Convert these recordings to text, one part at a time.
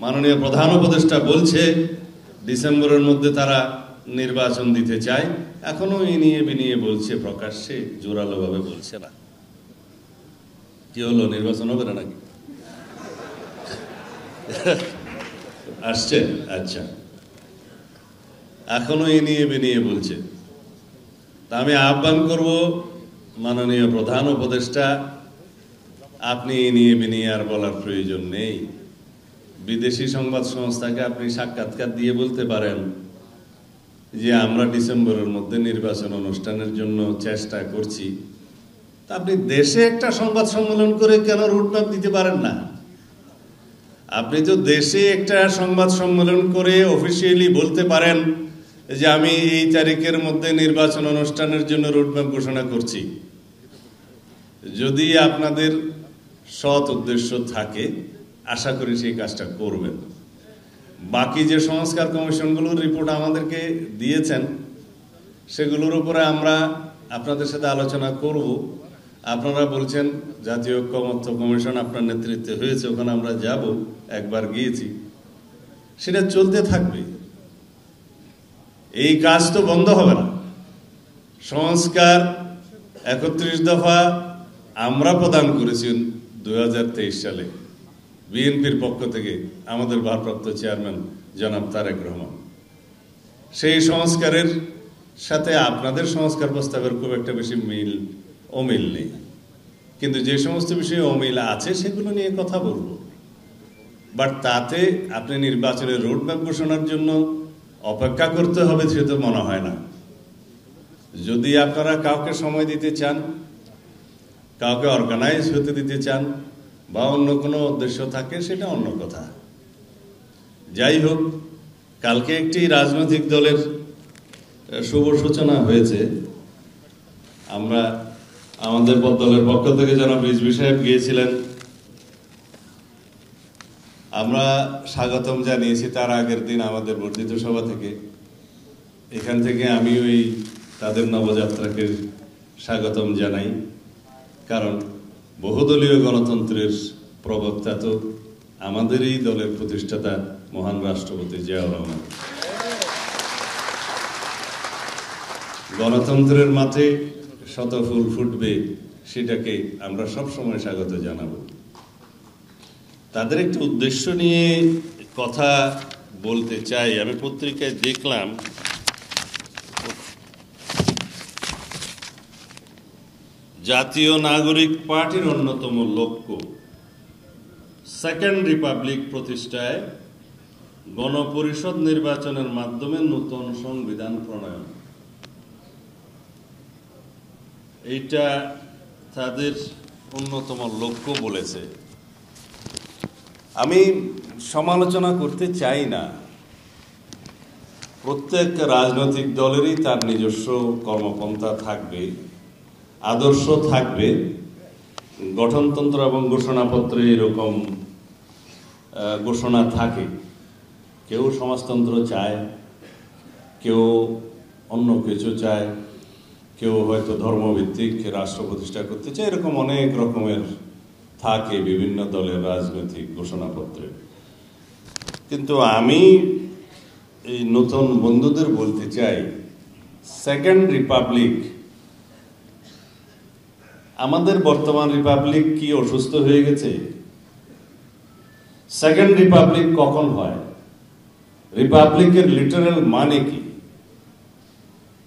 মাননীয় প্রধান উপদেষ্টা বলছে ডিসেম্বরের মধ্যে তারা নির্বাচন দিতে চায়, এখনো ইনিয়ে বিনিয়ে বলছে, প্রকাশ্যে জোরালোভাবে বলছে না। কি হলো, নির্বাচন হবে না নাকি? আসছে? আচ্ছা, এখনো ইনিয়ে বিনিয়ে বলছে। তা আমি আহ্বান করব মাননীয় প্রধান উপদেষ্টা, আপনি ইনিয়ে বিনিয়ে আর বলার প্রয়োজন নেই। বিদেশি সংবাদ সংস্থাকে আপনি সাক্ষাৎকার দিয়ে বলতে পারেন যে আমরা ডিসেম্বরের মধ্যে নির্বাচন অনুষ্ঠানের জন্য চেষ্টা করছি। তা আপনি দেশে একটা সংবাদ সম্মেলন করে কেন রুটম্যাপ দিতে পারেন না? আপনি তো দেশে একটা সংবাদ সম্মেলন করে অফিসিয়ালি বলতে পারেন যে আমি এই তারিখের মধ্যে নির্বাচন অনুষ্ঠানের জন্য রুটম্যাপ ঘোষণা করছি। যদি আপনাদের সৎ উদ্দেশ্য থাকে, আশা করি সেই কাজটা করবেন। বাকি যে সংস্কার কমিশনগুলোর রিপোর্ট আমাদেরকে দিয়েছেন, সেগুলোর উপরে আমরা আপনাদের সাথে আলোচনা করব। আপনারা বলছেন জাতীয় ঐক্যমত্য কমিশন আপনার নেতৃত্বে হয়েছে, ওখানে আমরা যাব, একবার গিয়েছি, সেটা চলতে থাকবে। এই কাজ তো বন্ধ হবে না। সংস্কার ৩১ দফা আমরা প্রদান করেছি ২০২৩ সালে বিএনপির পক্ষ থেকে আমাদের ভারপ্রাপ্ত চেয়ারম্যান জনাব তারেক রহমান। সেই সংস্কারের সাথে আপনাদের সংস্কার প্রস্তাবের খুব একটা বেশি অমিল নেই, কিন্তু যে সমস্ত বিষয়ে অমিল আছে সেগুলো নিয়ে কথা বলবো। বাট তাতে আপনি নির্বাচনের রোডম্যাপ ঘোষণার জন্য অপেক্ষা করতে হবে সে তো মনে হয় না। যদি আপনারা কাউকে সময় দিতে চান, কাউকে অর্গানাইজ হতে দিতে চান, বা অন্য কোনো উদ্দেশ্য থাকে, সেটা অন্য কথা। যাই হোক, কালকে একটি রাজনৈতিক দলের শুভ সূচনা হয়েছে। আমরা আমাদের দলের পক্ষ থেকে জনাব রিজভী সাহেব গিয়েছিলেন, আমরা স্বাগতম জানিয়েছি তার আগের দিন আমাদের বর্ধিত সভা থেকে। এখান থেকে আমি ওই তাদের নবযাত্রাকে স্বাগতম জানাই, কারণ বহুদলীয় গণতন্ত্রের প্রবক্তা তো আমাদেরই দলের প্রতিষ্ঠাতা মহান রাষ্ট্রপতি জিয়াউর রহমান। গণতন্ত্রের মাঠে শত ফুল ফুটবে, সেটাকে আমরা সবসময় স্বাগত জানাবো। তাদের একটি উদ্দেশ্য নিয়ে কথা বলতে চাই। আমি পত্রিকায় দেখলাম জাতীয় নাগরিক পার্টির অন্যতম লক্ষ্য সেকেন্ড রিপাবলিক প্রতিষ্ঠায় গণপরিষদ নির্বাচনের মাধ্যমে নতুন সংবিধান প্রণয়ন। এইটা তাদের অন্যতম লক্ষ্য বলেছে। আমি সমালোচনা করতে চাই না। প্রত্যেক রাজনৈতিক দলেরই তার নিজস্ব কর্মপন্থা থাকবে, আদর্শ থাকবে। গঠনতন্ত্র এবং ঘোষণাপত্রে এরকম ঘোষণা থাকে। কেউ সমাজতন্ত্র চায়, কেউ অন্য কিছু চায়, কেউ হয়তো ধর্মভিত্তিক রাষ্ট্র প্রতিষ্ঠা করতে চায়। এরকম অনেক রকমের থাকে বিভিন্ন দলের রাজনৈতিক ঘোষণাপত্রে। কিন্তু আমি এই নতুন বন্ধুদের বলতে চাই, সেকেন্ড রিপাবলিক, আমাদের বর্তমান রিপাবলিক কি অসুস্থ হয়ে গেছে? সেকেন্ড রিপাবলিক কখন হয়? রিপাবলিকের লিটারাল মানে কি?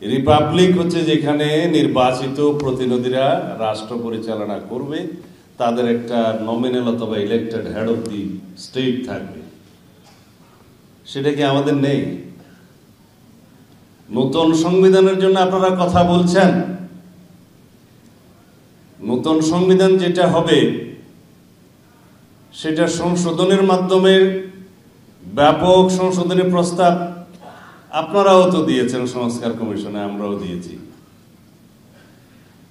রিপাবলিক হচ্ছে যেখানে নির্বাচিত প্রতিনিধিরা রাষ্ট্র পরিচালনা করবে, তাদের একটা নমিনাল অথবা elected head of the state থাকবে। সেটা কি আমাদের নেই? নতুন সংবিধানের জন্য আপনারা কথা বলছেন। নতুন সংবিধান যেটা হবে সেটা সংশোধনের মাধ্যমে, ব্যাপক সংশোধনী প্রস্তাব আপনারাও তো দিয়েছেন সংস্কার কমিশনে, আমরাও দিয়েছি।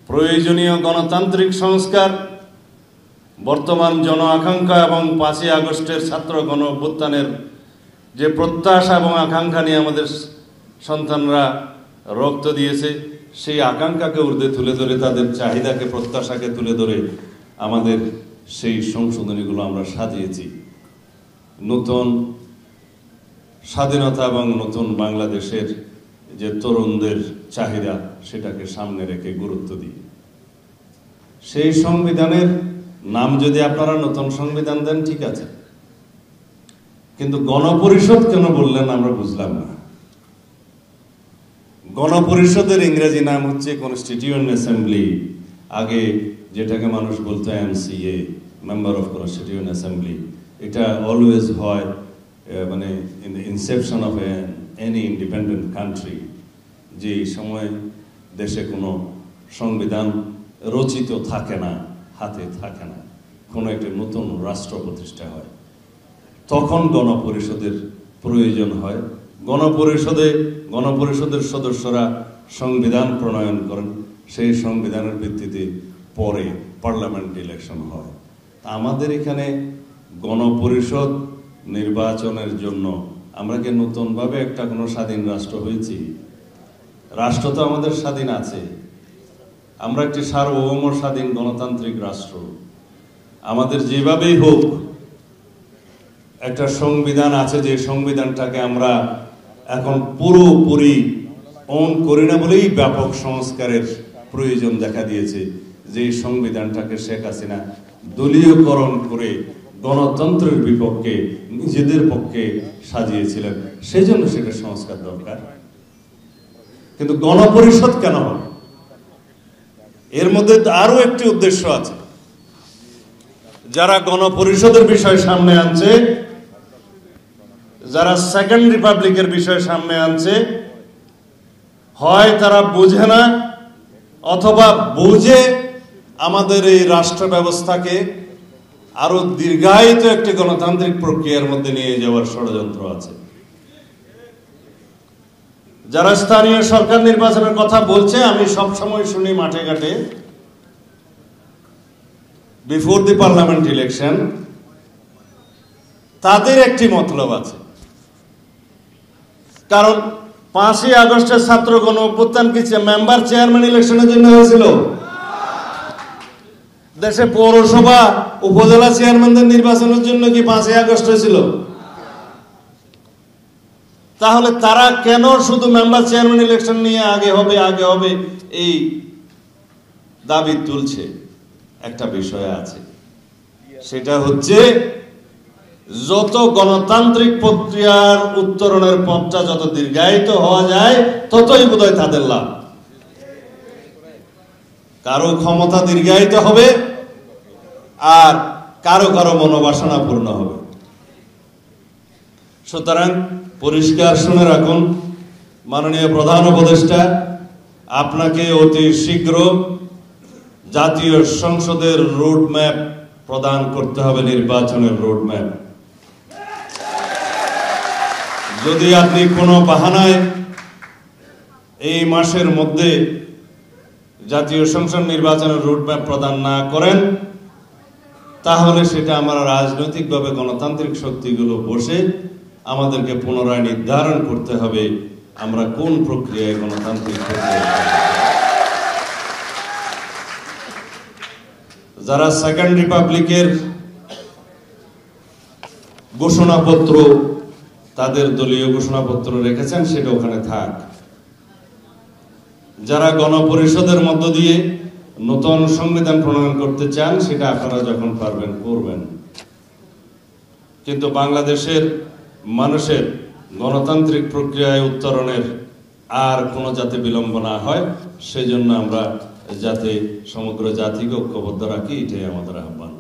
প্রয়োজনীয় গণতান্ত্রিক সংস্কার, বর্তমান জন আকাঙ্ক্ষা এবং ৫ই আগস্টের ছাত্র গণ অভ্যুত্থানের যে প্রত্যাশা এবং আকাঙ্ক্ষা নিয়ে আমাদের সন্তানরা রক্ত দিয়েছে, সেই আকাঙ্ক্ষাকে ঊর্ধ্বে তুলে ধরে, তাদের চাহিদাকে, প্রত্যাশাকে তুলে ধরে আমাদের সেই সংশোধনীগুলো আমরা সাজিয়েছি। নতুন স্বাধীনতা এবং নতুন বাংলাদেশের যে তরুণদের চাহিদা সেটাকে সামনে রেখে গুরুত্ব দিই। সেই সংবিধানের নাম যদি আপনারা নতুন সংবিধান দেন ঠিক আছে, কিন্তু গণপরিষদ কেন বললেন আমরা বুঝলাম না। গণপরিষদের ইংরেজি নাম হচ্ছে কনস্টিটিউয়েন্ট অ্যাসেম্বলি, আগে যেটাকে মানুষ বলতো MCA, member of constituent assembly. এটা অলওয়েজ হয় মানে in the Inception of any independent country, যে সময় দেশে কোনো সংবিধান রচিত থাকে না, হাতে থাকে না, কোনো একটি নতুন রাষ্ট্র প্রতিষ্ঠা হয়, তখন গণপরিষদের প্রয়োজন হয়। গণপরিষদের সদস্যরা সংবিধান প্রণয়ন করেন, সেই সংবিধানের ভিত্তিতে পরে পার্লামেন্ট ইলেকশন হয়। আমাদের এখানে গণপরিষদ নির্বাচনের জন্য আমরা কি নতুনভাবে একটা কোনো স্বাধীন রাষ্ট্র হয়েছি? রাষ্ট্র তো আমাদের স্বাধীন আছে, আমরা একটি সার্বভৌম স্বাধীন গণতান্ত্রিক রাষ্ট্র। আমাদের যেভাবেই হোক একটা সংবিধান আছে, যে সংবিধানটাকে আমরা এখন পুরোপুরি অন করি না বলেই ব্যাপক সংস্কারের প্রয়োজন দেখা দিয়েছে। যে সংবিধানটাকে শেখ হাসিনা দলীয়করণ করে গণতন্ত্রের বিপক্ষে নিজেদের পক্ষে সাজিয়েছিলেন, সেই জন্য সেটা সংস্কার দরকার। কিন্তু গণপরিষদ কেন হবে? এর মধ্যে আরো একটি উদ্দেশ্য আছে। যারা গণপরিষদের বিষয় সামনে আনছে, যারা সেকেন্ড রিপাবলিকের বিষয় সামনে আনছে, হয় তারা বুঝে না অথবা বুঝে আমাদের এই রাষ্ট্র ব্যবস্থাকে আরো দীর্ঘায়িত একটি গণতান্ত্রিক প্রক্রিয়ার মধ্যে নিয়ে যাওয়ার ষড়যন্ত্র আছে। যারা স্থানীয় সরকার নির্বাচনের কথা বলছে, আমি সবসময় শুনি মাঠে ঘাটে বিফোর দি পার্লামেন্ট ইলেকশন, তাদের একটি মতলব আছে। কারণ 5ই আগস্টের ছাত্র গণ অভ্যুত্থান কি মেম্বার চেয়ারম্যান ইলেকশনের জন্য হয়েছিল? দেশে পৌরসভা উপজেলা চেয়ারম্যানদের নির্বাচনের জন্য কি 5ই আগস্ট হয়েছিল? তাহলে তারা কেন শুধু মেম্বার চেয়ারম্যান ইলেকশন নিয়ে আগে হবে এই দাবি তুলছে? একটা বিষয় আছে, সেটা হচ্ছে যত গণতান্ত্রিক প্রক্রিয়ার উত্তরণের পথটা যত দীর্ঘায়িত হওয়া যায় ততই বোধহয় তাদের লাভ। কারো ক্ষমতা দীর্ঘায়িত হবে আর কারো কারো মনোবাসনা পূর্ণ হবে। সুতরাং পরিষ্কার শুনে রাখুন, মাননীয় প্রধান উপদেষ্টা, আপনাকে অতি শীঘ্র জাতীয় সংসদের রোডম্যাপ প্রদান করতে হবে, নির্বাচনের রোডম্যাপ। যদি আপনি কোনো বাহানায় এই মাসের মধ্যে জাতীয় সংসদ নির্বাচনের রোডম্যাপ প্রদান না করেন, তাহলে সেটা আমরা রাজনৈতিকভাবে গণতান্ত্রিক শক্তিগুলো বসে আমাদেরকে পুনরায় নির্ধারণ করতে হবে আমরা কোন প্রক্রিয়ায় গণতান্ত্রিক প্রক্রিয়া। যারা সেকেন্ড রিপাবলিকের ঘোষণাপত্র, তাদের দলীয় ঘোষণাপত্র রেখেছেন, সেটা ওখানে থাক। যারা গণপরিষদের মধ্য দিয়ে নতুন সংবিধান প্রণয়ন করতে চান, সেটা আপনারা যখন পারবেন করবেন। কিন্তু বাংলাদেশের মানুষের গণতান্ত্রিক প্রক্রিয়ায় উত্তরণের আর কোনো যাতে বিলম্ব না হয়, সেজন্য আমরা যাতে সমগ্র জাতিকে ঐক্যবদ্ধ রাখি, এটাই আমাদের আহ্বান।